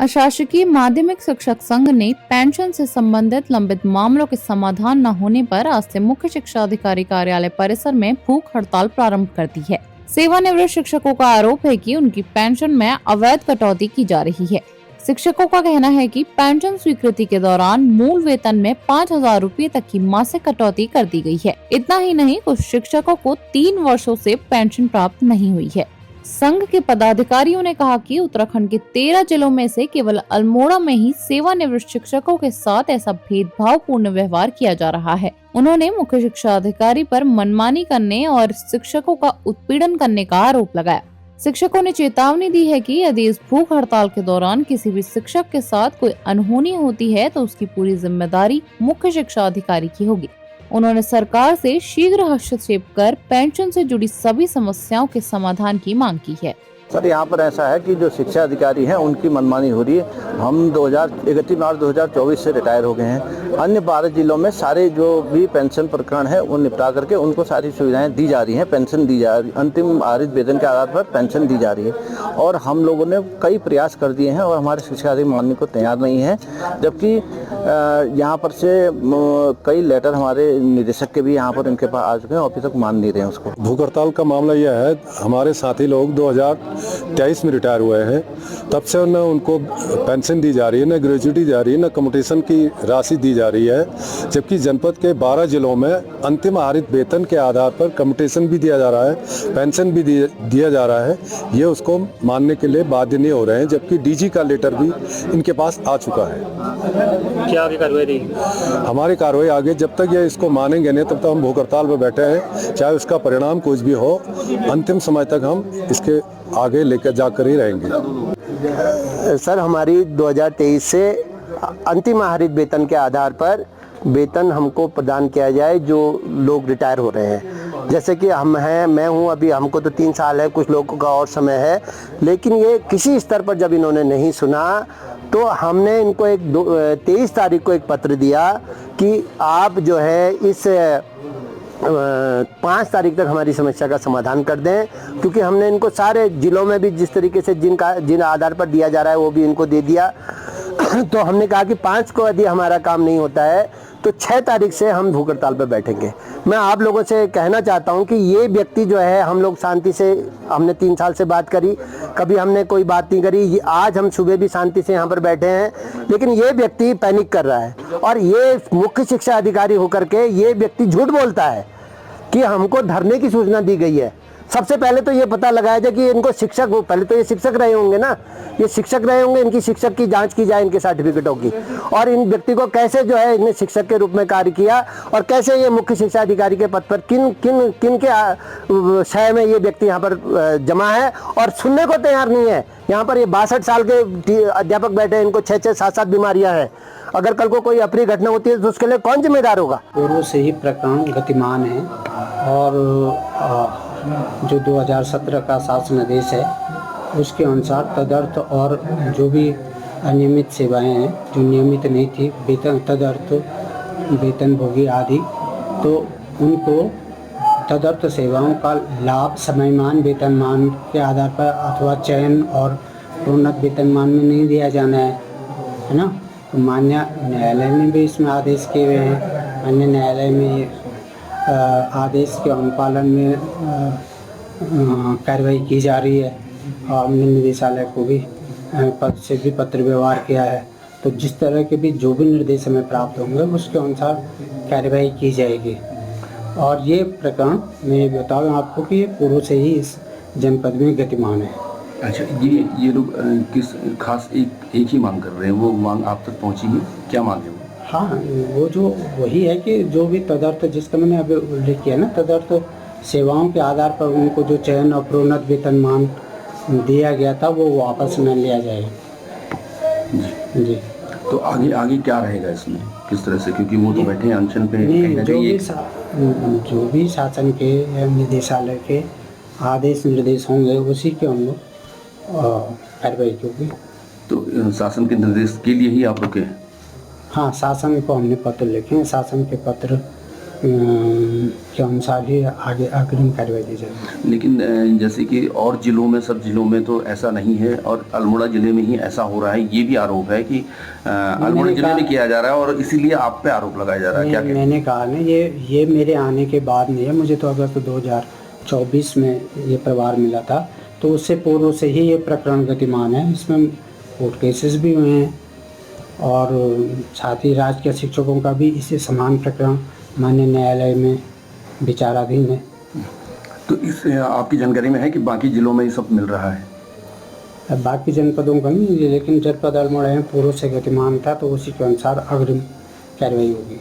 अशासकीय माध्यमिक शिक्षक संघ ने पेंशन से संबंधित लंबित मामलों के समाधान न होने पर आज से मुख्य शिक्षा अधिकारी कार्यालय परिसर में भूख हड़ताल प्रारंभ कर दी है। सेवानिवृत्त शिक्षकों का आरोप है कि उनकी पेंशन में अवैध कटौती की जा रही है। शिक्षकों का कहना है कि पेंशन स्वीकृति के दौरान मूल वेतन में 5,000 रूपए तक की मासिक कटौती कर दी गई है। इतना ही नहीं, कुछ शिक्षकों को 3 वर्षों से पेंशन प्राप्त नहीं हुई है। संघ के पदाधिकारियों ने कहा कि उत्तराखंड के 13 जिलों में से केवल अल्मोड़ा में ही सेवानिवृत्त शिक्षकों के साथ ऐसा भेदभावपूर्ण व्यवहार किया जा रहा है। उन्होंने मुख्य शिक्षा अधिकारी पर मनमानी करने और शिक्षकों का उत्पीड़न करने का आरोप लगाया। शिक्षकों ने चेतावनी दी है कि यदि इस भूख हड़ताल के दौरान किसी भी शिक्षक के साथ कोई अनहोनी होती है तो उसकी पूरी जिम्मेदारी मुख्य शिक्षा अधिकारी की होगी। उन्होंने सरकार से शीघ्र हस्तक्षेप कर पेंशन से जुड़ी सभी समस्याओं के समाधान की मांग की है। सर, यहाँ पर ऐसा है कि जो शिक्षा अधिकारी हैं उनकी मनमानी हो रही है। हम 31 मार्च 2024 से रिटायर हो गए हैं। अन्य 12 जिलों में सारे जो भी पेंशन प्रकरण है वो निपटा करके उनको सारी सुविधाएं दी जा रही हैं, पेंशन दी जा रही, अंतिम आहरित वेतन के आधार पर पेंशन दी जा रही है। और हम लोगों ने कई प्रयास कर दिए हैं और हमारे शिक्षा अधिकारी मानने को तैयार नहीं है। जबकि यहाँ पर से कई लेटर हमारे निदेशक के भी यहाँ पर इनके पास आ चुके हैं और अभी तक मान नहीं रहे हैं उसको। भूख हड़ताल का मामला यह है, हमारे साथी लोग 2023 में रिटायर हुए हैं, तब से न उनको पेंशन दी जा रही है, न ग्रेजुटी दी जा रही है, न कम्यूटेशन की राशि दी जा रही है। जबकि जनपद के 12 जिलों में अंतिम आहरित वेतन के आधार पर कम्यूटेशन भी दिया जा रहा है, पेंशन भी दिया जा रहा है। ये उसको मानने के लिए बाध्य नहीं हो रहे हैं, जबकि डीजी का लेटर भी इनके पास आ चुका है। क्या आगे कार्रवाई रही? हमारी कार्रवाई आगे जब तक ये इसको मानेंगे नहीं तब तक हम भूख हड़ताल पर बैठे हैं। चाहे उसका परिणाम कुछ भी हो, अंतिम समय तक हम इसके आगे लेकर जाकर ही रहेंगे। सर, हमारी 2023 से अंतिम आहरित वेतन के आधार पर वेतन हमको प्रदान किया जाए जो लोग रिटायर हो रहे हैं। जैसे कि हम हैं, मैं हूं, अभी हमको तो 3 साल है, कुछ लोगों का और समय है। लेकिन ये किसी स्तर पर जब इन्होंने नहीं सुना तो हमने इनको 23 तारीख को एक पत्र दिया कि आप जो है इस 5 तारीख तक हमारी समस्या का समाधान कर दें, क्योंकि हमने इनको सारे जिलों में भी जिस तरीके से जिन आधार पर दिया जा रहा है वो भी इनको दे दिया। तो हमने कहा कि 5 को यदि हमारा काम नहीं होता है तो 6 तारीख से हम भूख हड़ताल पर बैठेंगे। मैं आप लोगों से कहना चाहता हूं कि ये व्यक्ति जो है, हम लोग शांति से, हमने 3 साल से बात करी, कभी हमने कोई बात नहीं करी। आज हम सुबह भी शांति से यहाँ पर बैठे हैं, लेकिन ये व्यक्ति पैनिक कर रहा है और ये मुख्य शिक्षा अधिकारी होकर के ये व्यक्ति झूठ बोलता है कि हमको धरने की सूचना दी गई है। सबसे पहले तो ये पता लगाया जाए कि इनको शिक्षक, पहले तो ये शिक्षक रहे होंगे ना, ये शिक्षक रहे होंगे, इनकी शिक्षक की जांच की जाए, इनके सर्टिफिकेटों की, और इन व्यक्ति को कैसे जो है इन्हें शिक्षक के रूप में कार्य किया और कैसे ये मुख्य शिक्षा अधिकारी के पद पर किन के शय में ये व्यक्ति यहाँ पर जमा है और सुनने को तैयार नहीं है। यहाँ पर ये 62 साल के अध्यापक बैठे हैं, इनको 6-6, 7-7 बीमारियाँ हैं। अगर कल को कोई अप्रिय घटना होती है तो उसके लिए कौन जिम्मेदार होगा? पूर्व से ही प्रकरण गतिमान है और जो 2017 का शासन आदेश है उसके अनुसार तदर्थ और जो भी अनियमित सेवाएं हैं जो नियमित नहीं थी, वेतन तदर्थ, वेतन भोगी आदि, तो उनको तदर्थ सेवाओं का लाभ समयमान वेतनमान के आधार पर अथवा चयन और प्रोन्नत वेतनमान में नहीं दिया जाना है ना। तो मान्य न्यायालय में भी इसमें आदेश किए हुए हैं। मान्य न्यायालय में आदेश के अनुपालन में कार्रवाई की जा रही है और हमने निदेशालय को भी पद से भी पत्र व्यवहार किया है। तो जिस तरह के भी जो भी निर्देश हमें प्राप्त होंगे उसके अनुसार कार्रवाई की जाएगी। और ये प्रकरण मैं बताऊँ आपको कि ये पूर्व से ही इस जनपद में गतिमान है। अच्छा, ये लोग किस खास एक ही मांग कर रहे हैं, वो मांग आप तक पहुंची है? क्या मांग है वो? हाँ, वो जो वही है कि जो भी तदर्थ, जिसका मैंने अभी उल्लेख किया ना, तदर्थ सेवाओं के आधार पर उनको जो चयन और प्रोन्नत वेतनमान दिया गया था वो वापस न लिया जाए। जी। तो आगे क्या रहेगा इसमें, किस तरह से, क्योंकि वो तो बैठे हैं अनशन पे? जो भी शासन के या निदेशालय के आदेश निर्देश होंगे उसी के हम लोग कार्रवाई होगी। तो शासन के निर्देश के लिए ही आप रुके हैं? हाँ, शासन को हमने पत्र लिखे हैं। शासन के पत्र के अनुसार ही आगे अग्रिम कार्रवाई दी जाएगी। लेकिन जैसे कि और जिलों में, सब जिलों में तो ऐसा नहीं है और अल्मोड़ा जिले में ही ऐसा हो रहा है, ये भी आरोप है कि अल्मोड़ा जिले में किया जा रहा है और इसीलिए आप पे आरोप लगाया जा रहा है। क्या मैंने कहा ना, ये मेरे आने के बाद नहीं है, मुझे तो अगर 2024 में ये प्रभार मिला था, तो उससे पूर्व से ही ये प्रकरण गतिमान है। इसमें कोर्ट केसेस भी हुए हैं और साथ ही राजकीय शिक्षकों का भी इसी समान प्रकरण माननीय न्यायालय में विचाराधीन है। तो इस आपकी जानकारी में है कि बाकी जिलों में ये सब मिल रहा है? बाकी जनपदों का नहीं, लेकिन जनपद अल्मोड़ा में पूर्व से गतिमान था, तो उसी के अनुसार अग्रिम कार्रवाई होगी।